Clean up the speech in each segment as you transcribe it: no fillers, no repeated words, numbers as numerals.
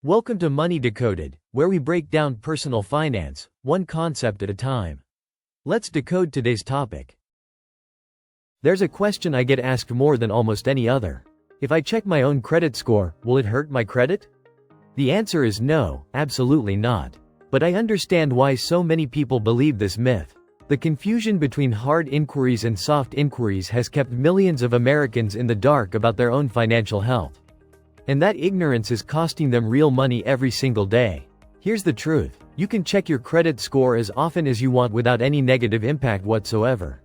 Welcome to Money Decoded, where we break down personal finance, one concept at a time. Let's decode today's topic. There's a question I get asked more than almost any other. If I check my own credit score, will it hurt my credit? The answer is no, absolutely not. But I understand why so many people believe this myth. The confusion between hard inquiries and soft inquiries has kept millions of Americans in the dark about their own financial health. And that ignorance is costing them real money every single day. Here's the truth. You can check your credit score as often as you want without any negative impact whatsoever.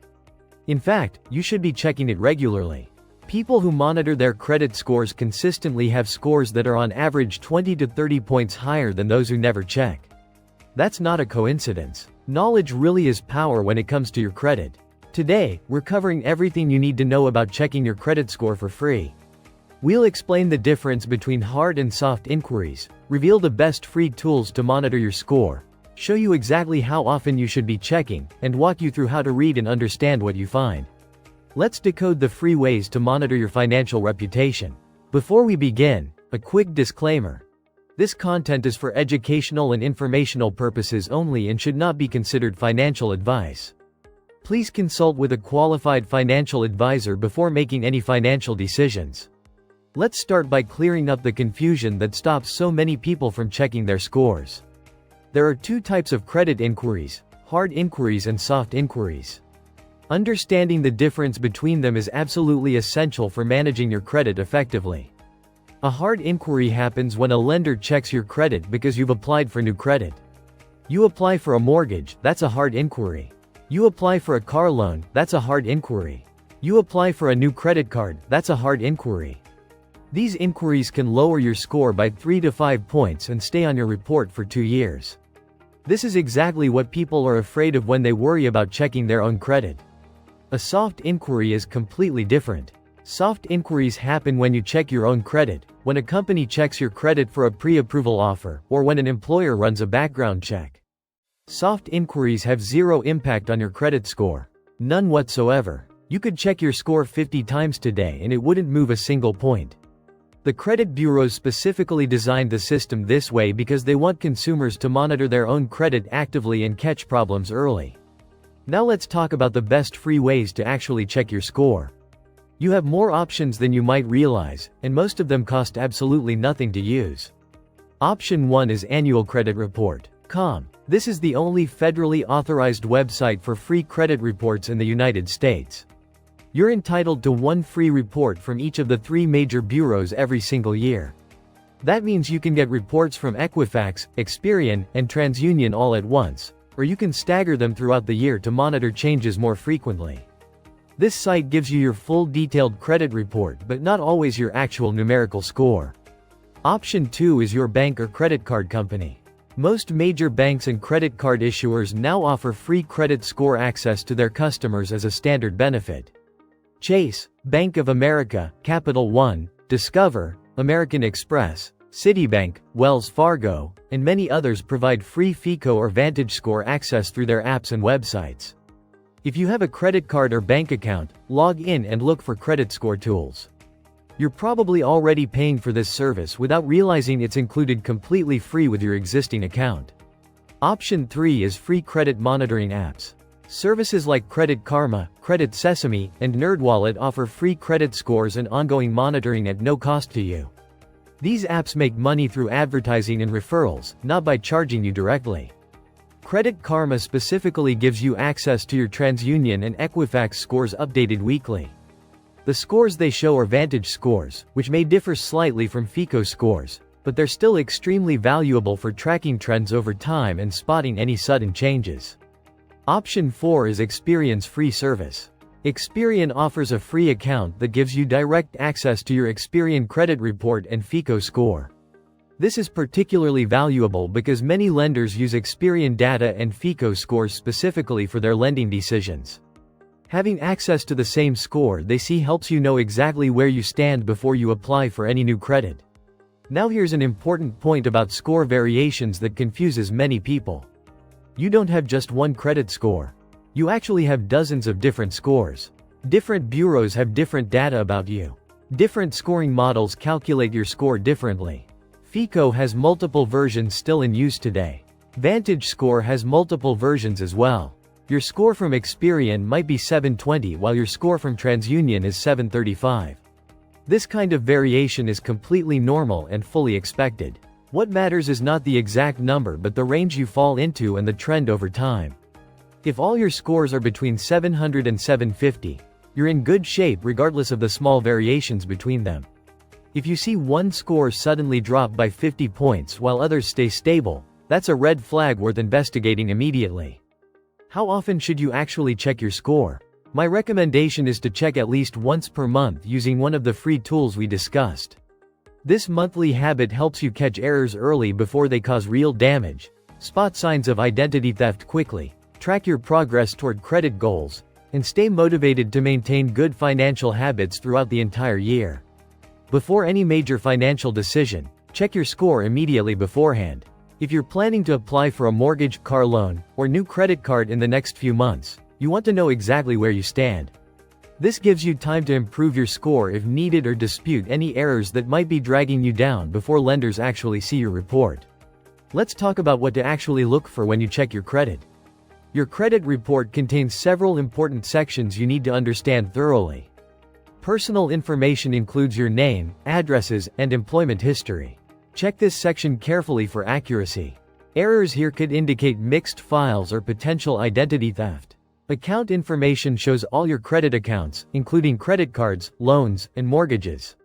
In fact, you should be checking it regularly. People who monitor their credit scores consistently have scores that are on average 20 to 30 points higher than those who never check. That's not a coincidence. Knowledge really is power when it comes to your credit. Today, we're covering everything you need to know about checking your credit score for free. We'll explain the difference between hard and soft inquiries, reveal the best free tools to monitor your score, show you exactly how often you should be checking, and walk you through how to read and understand what you find. Let's decode the free ways to monitor your financial reputation. Before we begin, a quick disclaimer. This content is for educational and informational purposes only and should not be considered financial advice. Please consult with a qualified financial advisor before making any financial decisions. Let's start by clearing up the confusion that stops so many people from checking their scores. There are two types of credit inquiries: hard inquiries and soft inquiries. Understanding the difference between them is absolutely essential for managing your credit effectively. A hard inquiry happens when a lender checks your credit because you've applied for new credit. You apply for a mortgage, that's a hard inquiry. You apply for a car loan, that's a hard inquiry. You apply for a new credit card, that's a hard inquiry. These inquiries can lower your score by 3 to 5 points and stay on your report for 2 years. This is exactly what people are afraid of when they worry about checking their own credit. A soft inquiry is completely different. Soft inquiries happen when you check your own credit, when a company checks your credit for a pre-approval offer, or when an employer runs a background check. Soft inquiries have zero impact on your credit score. None whatsoever. You could check your score 50 times today and it wouldn't move a single point. The credit bureaus specifically designed the system this way because they want consumers to monitor their own credit actively and catch problems early. Now let's talk about the best free ways to actually check your score. You have more options than you might realize, and most of them cost absolutely nothing to use. Option 1 is annualcreditreport.com. This is the only federally authorized website for free credit reports in the United States. You're entitled to one free report from each of the 3 major bureaus every single year. That means you can get reports from Equifax, Experian, and TransUnion all at once, or you can stagger them throughout the year to monitor changes more frequently. This site gives you your full detailed credit report but not always your actual numerical score. Option 2 is your bank or credit card company. Most major banks and credit card issuers now offer free credit score access to their customers as a standard benefit. Chase, Bank of America, Capital One, Discover, American Express, Citibank, Wells Fargo, and many others provide free FICO or VantageScore access through their apps and websites. If you have a credit card or bank account, log in and look for credit score tools. You're probably already paying for this service without realizing it's included completely free with your existing account. Option 3 is free credit monitoring apps. Services like Credit Karma, Credit Sesame, and NerdWallet offer free credit scores and ongoing monitoring at no cost to you. These apps make money through advertising and referrals, not by charging you directly. Credit Karma specifically gives you access to your TransUnion and Equifax scores updated weekly. The scores they show are Vantage scores, which may differ slightly from FICO scores, but they're still extremely valuable for tracking trends over time and spotting any sudden changes. Option 4 is Experian's free service. Experian offers a free account that gives you direct access to your Experian credit report and FICO score. This is particularly valuable because many lenders use Experian data and FICO scores specifically for their lending decisions. Having access to the same score they see helps you know exactly where you stand before you apply for any new credit. Now here's an important point about score variations that confuses many people. You don't have just one credit score. You actually have dozens of different scores. Different bureaus have different data about you. Different scoring models calculate your score differently. FICO has multiple versions still in use today. VantageScore has multiple versions as well. Your score from Experian might be 720 while your score from TransUnion is 735. This kind of variation is completely normal and fully expected. What matters is not the exact number but the range you fall into and the trend over time. If all your scores are between 700 and 750, you're in good shape regardless of the small variations between them. If you see one score suddenly drop by 50 points while others stay stable, that's a red flag worth investigating immediately. How often should you actually check your score? My recommendation is to check at least once per month using one of the free tools we discussed. This monthly habit helps you catch errors early before they cause real damage, spot signs of identity theft quickly, track your progress toward credit goals, and stay motivated to maintain good financial habits throughout the entire year. Before any major financial decision, check your score immediately beforehand. If you're planning to apply for a mortgage, car loan, or new credit card in the next few months, you want to know exactly where you stand. This gives you time to improve your score if needed or dispute any errors that might be dragging you down before lenders actually see your report. Let's talk about what to actually look for when you check your credit. Your credit report contains several important sections you need to understand thoroughly. Personal information includes your name, addresses, and employment history. Check this section carefully for accuracy. Errors here could indicate mixed files or potential identity theft. Account information shows all your credit accounts, including credit cards, loans, and mortgages.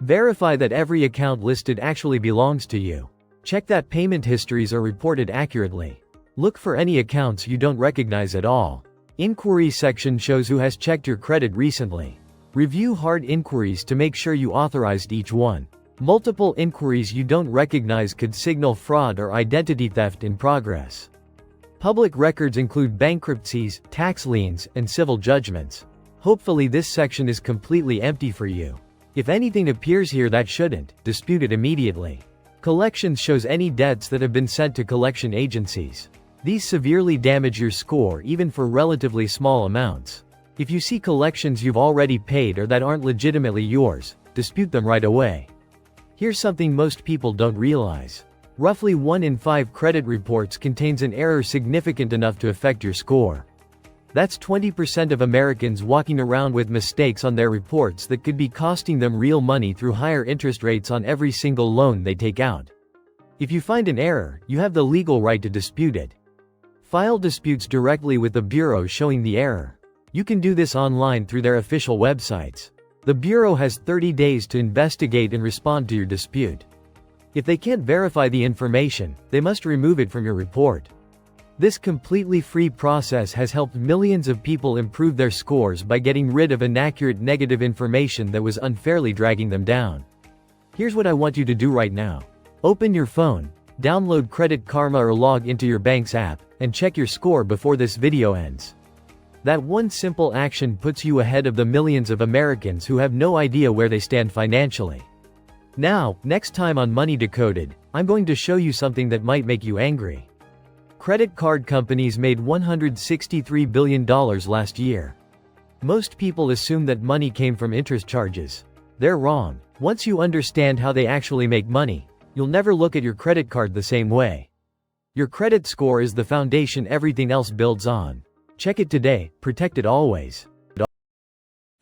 Verify that every account listed actually belongs to you. Check that payment histories are reported accurately. Look for any accounts you don't recognize at all. Inquiry section shows who has checked your credit recently. Review hard inquiries to make sure you authorized each one. Multiple inquiries you don't recognize could signal fraud or identity theft in progress. Public records include bankruptcies, tax liens, and civil judgments. Hopefully this section is completely empty for you. If anything appears here that shouldn't, dispute it immediately. Collections shows any debts that have been sent to collection agencies. These severely damage your score even for relatively small amounts. If you see collections you've already paid or that aren't legitimately yours, dispute them right away. Here's something most people don't realize. Roughly 1 in 5 credit reports contains an error significant enough to affect your score. That's 20% of Americans walking around with mistakes on their reports that could be costing them real money through higher interest rates on every single loan they take out. If you find an error, you have the legal right to dispute it. File disputes directly with the bureau showing the error. You can do this online through their official websites. The bureau has 30 days to investigate and respond to your dispute. If they can't verify the information, they must remove it from your report. This completely free process has helped millions of people improve their scores by getting rid of inaccurate negative information that was unfairly dragging them down. Here's what I want you to do right now. Open your phone, download Credit Karma or log into your bank's app, and check your score before this video ends. That one simple action puts you ahead of the millions of Americans who have no idea where they stand financially. Now, next time on Money Decoded, I'm going to show you something that might make you angry. Credit card companies made $163 billion last year. Most people assume that money came from interest charges. They're wrong. Once you understand how they actually make money, you'll never look at your credit card the same way. Your credit score is the foundation everything else builds on. Check it today, protect it always.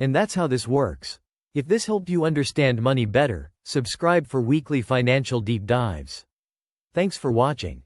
And that's how this works. If this helped you understand money better, subscribe for weekly financial deep dives. Thanks for watching.